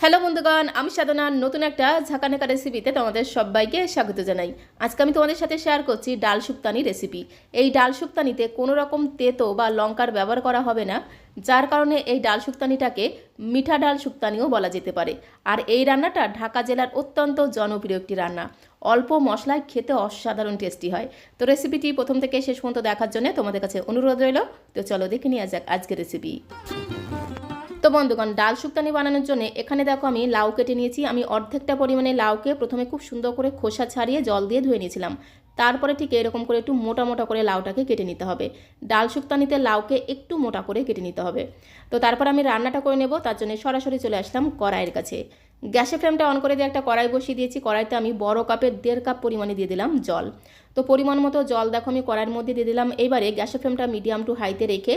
Hello বন্ধুগণ, আমি সাধনা নতুন একটা ঝাঁকানাকা রেসিপিতে তোমাদের সবাইকে স্বাগত জানাই। আজকে আমি তোমাদের সাথে শেয়ার করছি ডাল শুক্তানি রেসিপি। এই ডাল শুক্তানিতে কোনো রকম তেতো বা লঙ্কার ব্যবহার করা হবে না, যার কারণে এই ডাল শুক্তানিটাকে মিঠা ডাল শুক্তানিও বলা যেতে পারে। আর এই রান্নাটা ঢাকা জেলার অত্যন্ত জনপ্রিয় একটি রান্না। অল্প মশলায় খেতে অসাধারণ টেস্টি হয়। তো রেসিপিটি প্রথম থেকে শেষ পর্যন্ত দেখার জন্য তোমাদের কাছে অনুরোধ রইল। তো চলো দেখে নিয়ে যাক আজকের রেসিপি। তো বন্ধুগণ, ডাল শুক্তানি বানানোর জন্য এখানে দেখো আমি লাউ কেটে নিয়েছি। আমি অর্ধেকটা পরিমাণে লাউকে প্রথমে খুব সুন্দর করে খোসা ছাড়িয়ে জল দিয়ে ধুয়ে নিয়েছিলাম। তারপরে ঠিক এরকম করে একটু মোটা মোটা করে লাউটাকে কেটে নিতে হবে। ডাল শুক্তানিতে লাউকে একটু মোটা করে কেটে নিতে হবে। তো তারপর আমি রান্নাটা করে নেব, তার জন্য সরাসরি চলে আসলাম কড়াইয়ের কাছে। গ্যাসের ফ্লেমটা অন করে দিয়ে একটা কড়াই বসিয়ে দিয়েছি। কড়াইতে আমি বড় কাপের 1.5 কাপ পরিমাণে দিয়ে দিলাম জল। তো পরিমাণ মতো জল দেখো আমি কড়াইয়ের মধ্যে দিয়ে দিলাম। এবারে গ্যাসের ফ্লেমটা মিডিয়াম টু হাইতে রেখে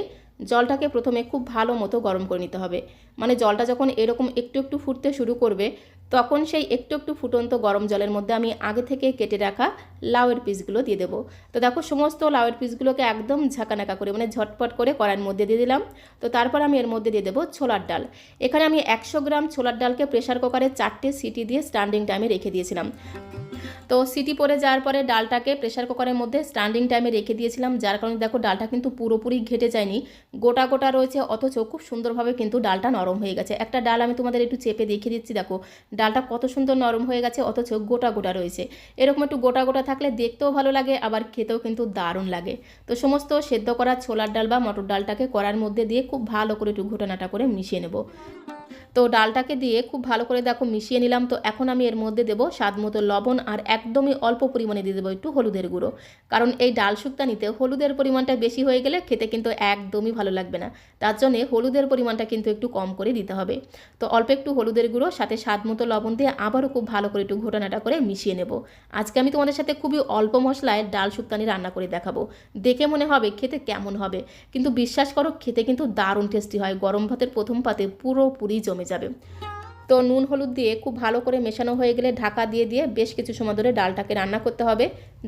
জলটাকে প্রথমে খুব ভালো মতো গরম করে নিতে হবে। মানে জলটা যখন এরকম একটু একটু ফুটতে শুরু করবে, তখন সেই একটু একটু ফুটন্ত গরম জলের মধ্যে আমি আগে থেকে কেটে রাখা লাউয়ের পিসগুলো দিয়ে দেবো। তো দেখো সমস্ত লাউয়ের পিসগুলোকে একদম ঝাঁকানাকা করে মানে ঝটপট করে কড়াইয়ের মধ্যে দিয়ে দিলাম। তো তারপর আমি এর মধ্যে দিয়ে দেবো ছোলার ডাল। এখানে আমি 100 গ্রাম ছোলার ডালকে প্রেশার কুকারে 4টে সিটি দিয়ে স্ট্যান্ডিং টাইমে রেখে দিয়েছিলাম। তো সিটি পড়ে যাওয়ার পরে ডালটাকে প্রেশার কুকারের মধ্যে স্ট্যান্ডিং টাইমে রেখে দিয়েছিলাম, যার কারণে দেখো ডালটা কিন্তু পুরোপুরি ঘেটে যায়নি, গোটা গোটা রয়েছে, অথচ খুব সুন্দরভাবে কিন্তু ডালটা নরম হয়ে গেছে। একটা ডাল আমি তোমাদের একটু চেপে দেখিয়ে দিচ্ছি, দেখো ডালটা কত সুন্দর নরম হয়ে গেছে, অথচ গোটা গোটা রয়েছে। এরকম একটু গোটা গোটা থাকলে দেখতেও ভালো লাগে, আবার খেতেও কিন্তু দারুণ লাগে। তো সমস্ত সেদ্ধ করা ছোলার ডাল বা মটর ডালটাকে কড়ার মধ্যে দিয়ে খুব ভালো করে একটু ঘোটানাটা করে মিশিয়ে নেব। তো ডালটাকে দিয়ে খুব ভালো করে দেখো মিশিয়ে নিলাম। তো এখন আমি এর মধ্যে দেবো স্বাদ মতো লবণ, আর একদমই অল্প পরিমাণে দিয়ে দেবো একটু হলুদের গুঁড়ো। কারণ এই ডাল শুক্তানিতে হলুদের পরিমাণটা বেশি হয়ে গেলে খেতে কিন্তু একদমই ভালো লাগবে না, তার জন্যে হলুদের পরিমাণটা কিন্তু একটু কম করে দিতে হবে। তো অল্প একটু হলুদের গুঁড়ো সাথে স্বাদ মতো লবণ দিয়ে আবারও খুব ভালো করে একটু ঘোটানাটা করে মিশিয়ে নেব। আজকে আমি তোমাদের সাথে খুবই অল্প মশলায় ডাল শুক্তানি রান্না করে দেখাবো। দেখে মনে হবে খেতে কেমন হবে, কিন্তু বিশ্বাস করো খেতে কিন্তু দারুণ টেস্টি হয়। গরম ভাতের প্রথম পাতে পুরোপুরি জমে যাবে। তো নুন হলুদ দিয়ে খুব ভালো করে মেশানো হয়ে গেলে ঢাকা দিয়ে দিয়ে বেশ কিছু সময় ধরে ডালটাকে রান্না করতে হবে।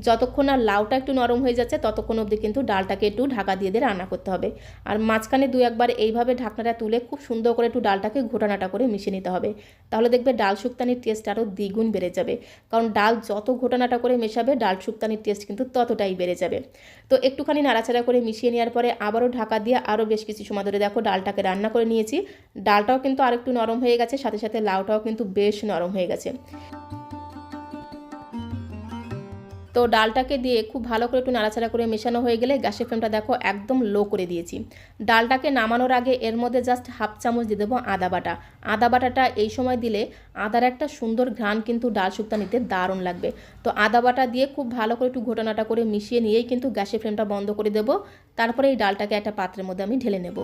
যতক্ষণ না লাউটা একটু নরম হয়ে যাচ্ছে ততক্ষণ অবধি কিন্তু ডালটাকে একটু ঢাকা দিয়ে দিয়ে রান্না করতে হবে। আর মাঝখানে 2-1 বার এইভাবে ঢাকনাটা তুলে খুব সুন্দর করে একটু ডালটাকে ঘোটানাটা করে মিশিয়ে নিতে হবে। তাহলে দেখবে ডাল শুক্তানির টেস্ট আরও দ্বিগুণ বেড়ে যাবে। কারণ ডাল যত ঘোটানাটা করে মেশাবে ডাল শুক্তানির টেস্ট কিন্তু ততটাই বেড়ে যাবে। তো একটুখানি নাড়াচাড়া করে মিশিয়ে নেওয়ার পরে আবারও ঢাকা দিয়ে আরও বেশ কিছু সময় ধরে দেখো ডালটাকে রান্না করে নিয়েছি। ডালটাও কিন্তু আরেকটু নরম হয়ে গেছে, সাথে সাথে লাউটাও কিন্তু বেশ নরম হয়ে গেছে। তো ডালটাকে দিয়ে খুব ভালো করে একটু নাড়াচাড়া করে মেশানো হয়ে গেলে গ্যাসের ফ্লেমটা দেখো একদম লো করে দিয়েছি। ডালটাকে নামানোর আগে এর মধ্যে জাস্ট 1/2 চামচ দিয়ে দেবো আদা বাটা। আদা বাটাটা এই সময় দিলে আদার একটা সুন্দর ঘ্রাণ কিন্তু ডাল শুক্তানিতে দারুণ লাগবে। তো আদা বাটা দিয়ে খুব ভালো করে একটু ঘোটানাটা করে মিশিয়ে নিয়েই কিন্তু গ্যাসের ফ্লেমটা বন্ধ করে দেবো। তারপরে এই ডালটাকে একটা পাত্রের মধ্যে আমি ঢেলে নেব।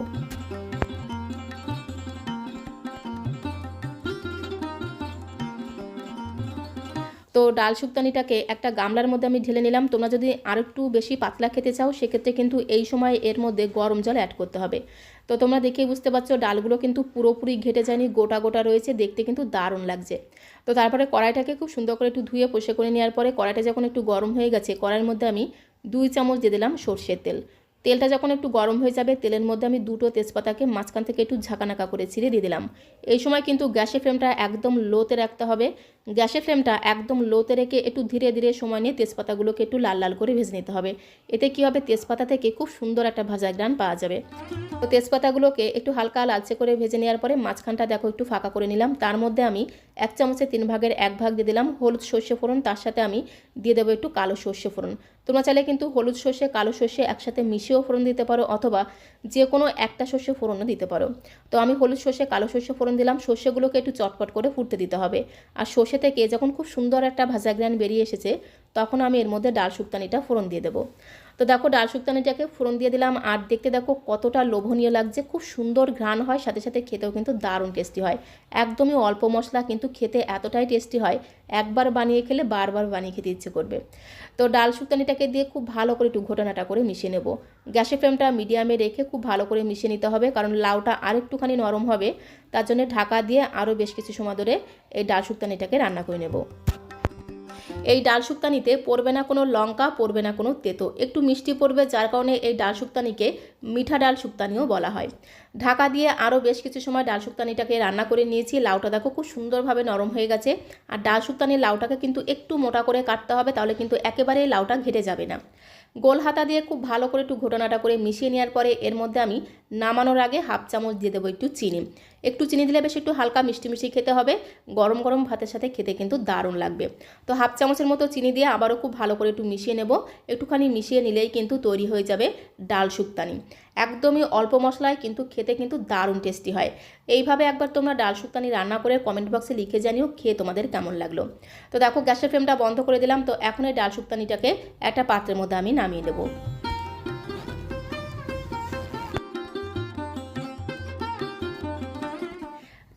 তো ডাল শুক্তানিটাকে একটা গামলার মধ্যে আমি ঢেলে নিলাম। তোমরা যদি আর একটু বেশি পাতলা খেতে চাও সেক্ষেত্রে কিন্তু এই সময় এর মধ্যে গরম জল অ্যাড করতে হবে। তো তোমরা দেখেই বুঝতে পারছো ডালগুলো কিন্তু পুরোপুরি ঘেটে যায়নি, গোটা গোটা রয়েছে, দেখতে কিন্তু দারুণ লাগছে। তো তারপরে কড়াইটাকে খুব সুন্দর করে একটু ধুয়ে পরিষ্কার করে নেওয়ার পরে কড়াইটা যখন একটু গরম হয়ে গেছে কড়াইয়ের মধ্যে আমি 2 চামচ দিয়ে দিলাম সর্ষের তেল। তেলটা যখন একটু গরম হয়ে যাবে তেলের মধ্যে আমি 2টো তেজপাতাকে মাঝখান থেকে একটু ঝাঁকানাকা করে ছিঁড়ে দিয়ে দিলাম। এই সময় কিন্তু গ্যাসের ফ্লেমটা একদম লোতে রাখতে হবে। গ্যাসের ফ্লেমটা একদম লোতে রেখে একটু ধীরে ধীরে সময় নিয়ে তেজপাতাগুলোকে একটু লাল লাল করে ভেজে নিতে হবে। এতে কী হবে, তেজপাতা থেকে খুব সুন্দর একটা ভাজা ঘ্রাণ পাওয়া যাবে। তো তেজপাতাগুলোকে একটু হালকা লালচে করে ভেজে নেওয়ার পরে মাঝখানটা দেখো একটু ফাঁকা করে নিলাম। তার মধ্যে আমি 1 চামচের 3 ভাগের 1 ভাগ দিয়ে দিলাম হলুদ সর্ষে ফোড়ন, তার সাথে আমি দিয়ে দেবো একটু কালো সর্ষে ফোড়ন। তোমরা চাইলে কিন্তু হলুদ সর্ষে কালো সর্ষে একসাথে মিশিয়েও ফোড়ন দিতে পারো, অথবা যে কোনো একটা সর্ষে ফোড়নও দিতে পারো। তো আমি হলুদ সর্ষে কালো সর্ষে ফোড়ন দিলাম। সর্ষেগুলোকে একটু চটপট করে ফুটতে দিতে হবে। আর সর্ষে থেকে যখন খুব সুন্দর একটা ভাজা ঘ্রাণ বেরিয়ে এসেছে তখন আমি এর মধ্যে ডাল শুক্তানিটা ফোড়ন দিয়ে দেবো। তো দেখো ডাল শুক্তানিটাকে ফোড়ন দিয়ে দিলাম, আর দেখতে দেখো কতটা লোভনীয় লাগছে, খুব সুন্দর ঘ্রাণ হয়, সাথে সাথে খেতেও কিন্তু দারুণ টেস্টি হয়। একদমই অল্প মশলা কিন্তু খেতে এতটাই টেস্টি হয়, একবার বানিয়ে খেলে বারবার বানিয়ে খেতে ইচ্ছে করবে। তো ডাল শুক্তানিটাকে দিয়ে খুব ভালো করে একটু ঘোটানাটা করে মিশিয়ে নেব। গ্যাসের ফ্লেমটা মিডিয়ামে রেখে খুব ভালো করে মিশিয়ে নিতে হবে, কারণ লাউটা আরেকটুখানি নরম হবে। তার জন্য ঢাকা দিয়ে আরও বেশ কিছু সময় ধরে এই ডাল শুক্তানিটাকে রান্না করে নেব। এই ডাল শুক্তানিতে পড়বে না কোনো লঙ্কা, পড়বে না কোনো তেতো, একটু মিষ্টি পড়বে, যার কারণে এই ডাল শুক্তানিকে মিঠা ডাল শুক্তানিও বলা হয়। ঢাকা দিয়ে আরও বেশ কিছু সময় ডাল শুক্তানিটাকে রান্না করে নিয়েছি। লাউটা দেখো খুব সুন্দরভাবে নরম হয়ে গেছে। আর ডাল শুক্তানির লাউটাকে কিন্তু একটু মোটা করে কাটতে হবে, তাহলে কিন্তু একেবারেই লাউটা ঘেটে যাবে না। গোল হাতা দিয়ে খুব ভালো করে একটু ঘটনাটা করে মিশিয়ে নেওয়ার পরে এর মধ্যে আমি নামানোর আগে হাফ চামচ দিয়ে দেবো একটু চিনি। একটু চিনি দিলে বেশ একটু হালকা মিষ্টি মিষ্টি খেতে হবে, গরম গরম ভাতের সাথে খেতে কিন্তু দারুণ লাগবে। তো হাফ চামচের মতো চিনি দিয়ে আবারও খুব ভালো করে একটু মিশিয়ে নেব। একটুখানি মিশিয়ে নিলেই কিন্তু তৈরি হয়ে যাবে ডাল শুক্তানি। একদমই অল্প মশলায় কিন্তু খেতে কিন্তু দারুণ টেস্টি হয়। এইভাবে একবার তোমরা ডাল শুক্তানি রান্না করে কমেন্ট বক্সে লিখে জানিও খেয়ে তোমাদের কেমন লাগলো। তো দেখো গ্যাসের ফ্লেমটা বন্ধ করে দিলাম। তো এখন এই ডাল শুক্তানিটাকে একটা পাত্রের মধ্যে আমি নামিয়ে দেবো।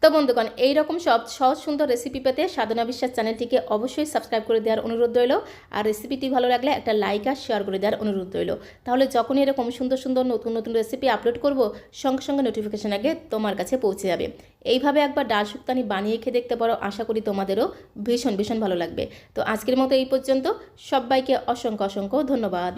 তো বন্ধুগণ, এইরকম সব সহজ সুন্দর রেসিপি পেতে সাধনা বিশ্বাস চ্যানেলটিকে অবশ্যই সাবস্ক্রাইব করে দেওয়ার অনুরোধ রইল। আর রেসিপিটি ভালো লাগলে একটা লাইক আর শেয়ার করে দেওয়ার অনুরোধ রইল। তাহলে যখনই এরকম সুন্দর সুন্দর নতুন নতুন রেসিপি আপলোড করব, সঙ্গে সঙ্গে নোটিফিকেশন আগে তোমার কাছে পৌঁছে যাবে। এইভাবে একবার ডাল শুক্তানি বানিয়ে খেয়ে দেখতে পারো, আশা করি তোমাদেরও ভীষণ ভীষণ ভালো লাগবে। তো আজকের মতো এই পর্যন্ত, সবাইকে অসংখ্য অসংখ্য ধন্যবাদ।